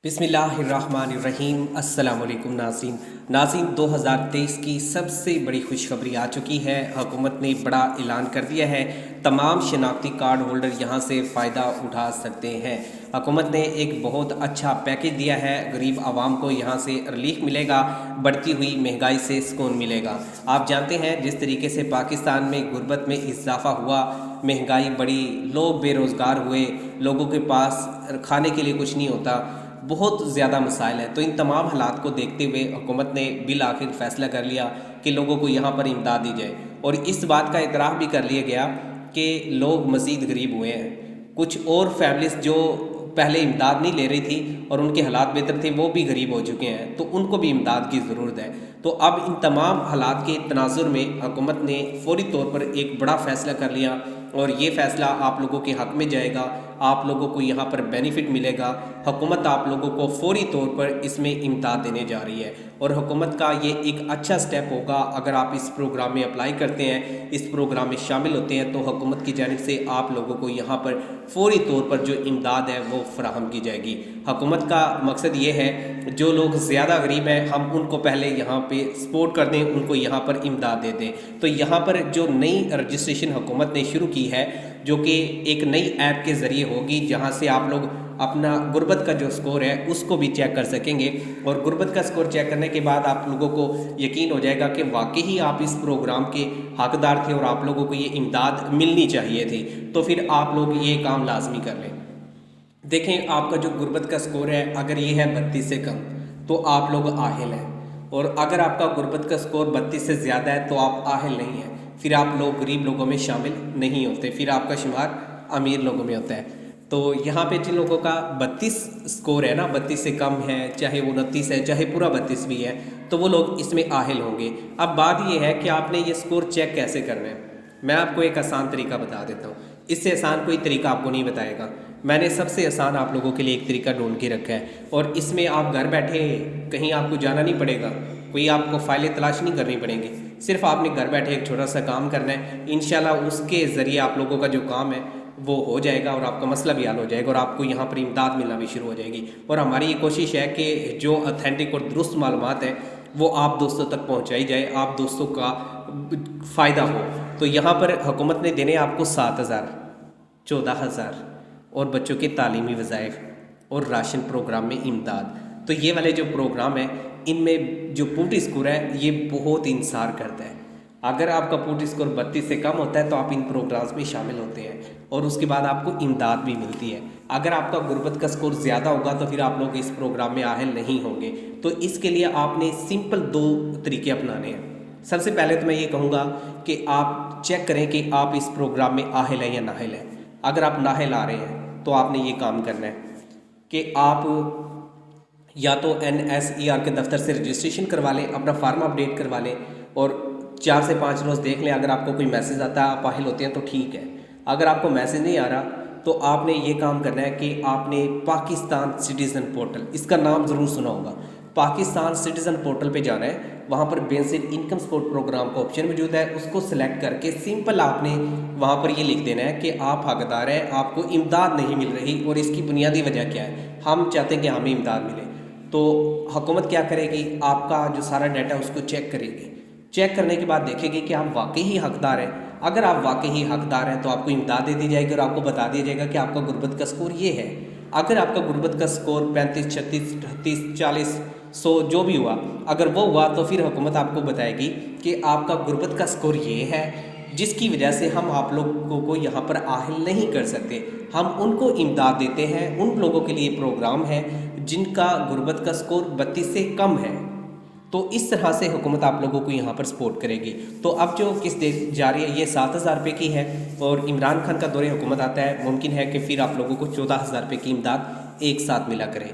बिस्मिल्लाहिर्रहमानिर्रहीम। अस्सलाम वालेकुम नाज़रीन 2023 की सबसे बड़ी खुशखबरी आ चुकी है। हुकूमत ने बड़ा ऐलान कर दिया है, तमाम शनाख्ती कार्ड होल्डर यहां से फ़ायदा उठा सकते हैं। हुकूमत ने एक बहुत अच्छा पैकेज दिया है, गरीब आवाम को यहां से रिलीफ मिलेगा, बढ़ती हुई महंगाई से सुकून मिलेगा। आप जानते हैं जिस तरीके से पाकिस्तान में गुर्बत में इजाफा हुआ, महंगाई बढ़ी, लोग बेरोज़गार हुए, लोगों के पास खाने के लिए कुछ नहीं होता, बहुत ज़्यादा मसाइल हैं। तो इन तमाम हालात को देखते हुए हुकूमत ने बिल आखिर फ़ैसला कर लिया कि लोगों को यहाँ पर इमदाद दी जाए, और इस बात का इतराफ़ भी कर लिया गया कि लोग मज़ीद गरीब हुए हैं। कुछ और फैमिलीज़ जो पहले इमदाद नहीं ले रही थी और उनके हालात बेहतर थे, वो भी गरीब हो चुके हैं, तो उनको भी इमदाद की ज़रूरत है। तो अब इन तमाम हालात के तनाजुर में हुकूमत ने फ़ौरी तौर पर एक बड़ा फ़ैसला कर लिया, और ये फ़ैसला आप लोगों के हक़ में जाएगा, आप लोगों को यहाँ पर बेनिफिट मिलेगा। हुकूमत आप लोगों को फ़ौरी तौर पर इसमें इमदाद देने जा रही है, और हुकूमत का ये एक अच्छा स्टेप होगा। अगर आप इस प्रोग्राम में अप्लाई करते हैं, इस प्रोग्राम में शामिल होते हैं, तो हुकूमत की जानिब से आप लोगों को यहाँ पर फ़ौरी तौर पर जो इमदाद है वो फ़राहम की जाएगी। हुकूमत का मकसद ये है, जो लोग ज़्यादा गरीब हैं हम उनको पहले यहाँ पे सपोर्ट कर दें, उनको यहाँ पर इमदाद दे दें। तो यहाँ पर जो नई रजिस्ट्रेशन हुकूमत ने शुरू की है, जो कि एक नई ऐप के ज़रिए होगी, जहाँ से आप लोग अपना गुर्बत का जो स्कोर है उसको भी चेक कर सकेंगे, और गुर्बत का स्कोर चेक करने के बाद आप लोगों को यकीन हो जाएगा कि वाकई ही आप इस प्रोग्राम के हकदार थे और आप लोगों को ये इमदाद मिलनी चाहिए थी। तो फिर आप लोग ये काम लाजमी कर लें। देखें, आपका जो गुर्बत का स्कोर है अगर ये है 32 से कम, तो आप लोग आहिल हैं, और अगर आपका गुर्बत का स्कोर 32 से ज़्यादा है तो आप आहिल नहीं हैं, फिर आप लोग गरीब लोगों में शामिल नहीं होते, फिर आपका शुमार अमीर लोगों में होता है। तो यहाँ पे जिन लोगों का 32 स्कोर है ना, 32 से कम है, चाहे वो 29 है, चाहे पूरा 32 भी है, तो वो लोग इसमें आहिल होंगे। अब बात ये है कि आपने ये स्कोर चेक कैसे करना है। मैं आपको एक आसान तरीका बता देता हूँ, इससे आसान कोई तरीका आपको नहीं बताएगा। मैंने सबसे आसान आप लोगों के लिए एक तरीका ढूंढ के रखा है, और इसमें आप घर बैठे कहीं आपको जाना नहीं पड़ेगा, कोई आपको फाइलें तलाश नहीं करनी पड़ेंगी, सिर्फ आपने घर बैठे एक छोटा सा काम करना है। इंशाल्लाह उसके ज़रिए आप लोगों का जो काम है वो हो जाएगा, और आपका मसला भी हल हो जाएगा, और आपको यहाँ पर इमदाद मिलना भी शुरू हो जाएगी। और हमारी ये कोशिश है कि जो ऑथेंटिक और दुरुस्त मालूमात है वो आप दोस्तों तक पहुँचाई जाए, आप दोस्तों का फ़ायदा हो। तो यहाँ पर हुकूमत ने देने आपको 7,000, 14,000 और बच्चों के तालीमी वज़ाइफ और राशन प्रोग्राम में इमदाद। तो ये वाले जो प्रोग्राम है, इनमें जो पूटी स्कोर है ये बहुत इंसार करता है। अगर आपका पूटी स्कोर 32 से कम होता है तो आप इन प्रोग्राम्स में शामिल होते हैं, और उसके बाद आपको इमदाद भी मिलती है। अगर आपका गुर्बत का स्कोर ज़्यादा होगा तो फिर आप लोग इस प्रोग्राम में आहिल नहीं होंगे। तो इसके लिए आपने सिंपल 2 तरीके अपनाने हैं। सबसे पहले तो मैं ये कहूँगा कि आप चेक करें कि आप इस प्रोग्राम में आहिल हैं या नाहिल हैं। अगर आप नाहिल आ रहे हैं तो आपने ये काम करना है कि आप या तो NSER के दफ्तर से रजिस्ट्रेशन करवा लें, अपना फार्म अपडेट करवा लें, और 4 से 5 रोज़ देख लें। अगर आपको कोई मैसेज आता है, आप आहिल होते हैं तो ठीक है। अगर आपको मैसेज नहीं आ रहा तो आपने ये काम करना है कि आपने पाकिस्तान सिटीज़न पोर्टल, इसका नाम ज़रूर सुना होगा, पाकिस्तान सिटीज़न पोर्टल पे जाना है। वहाँ पर बेसिक इनकम सपोर्ट प्रोग्राम का ऑप्शन मौजूद है, उसको सिलेक्ट करके सिंपल आपने वहाँ पर ये लिख देना है कि आप हकदार हैं, आपको इमदाद नहीं मिल रही और इसकी बुनियादी वजह क्या है, हम चाहते हैं कि हमें इमदाद मिले। तो हुकूमत क्या करेगी, आपका जो सारा डाटा उसको चेक करेगी। चेक करने के बाद देखेगी कि आप वाकई ही हकदार हैं। अगर आप वाकई ही हकदार हैं तो आपको इमदाद दे दी जाएगी, और आपको बता दिया जाएगा कि आपका गुर्बत का स्कोर ये है। अगर आपका गुर्बत का स्कोर 35, 36, 38, 40, 100 जो भी हुआ, अगर वो हुआ तो फिर हुकूमत आपको बताएगी कि आपका गुर्बत का स्कोर ये है, जिसकी वजह से हम आप लोगों को यहाँ पर आहिल नहीं कर सकते। हम उनको इमदाद देते हैं, उन लोगों के लिए प्रोग्राम है जिनका गुर्बत का स्कोर 32 से कम है। तो इस तरह से हुकूमत आप लोगों को यहाँ पर सपोर्ट करेगी। तो अब जो किस्त जा रही है ये 7,000 रुपये की है, और इमरान खान का दौरे हुकूमत आता है, मुमकिन है कि फिर आप लोगों को 14,000 रुपये की इमदाद एक साथ मिला करे।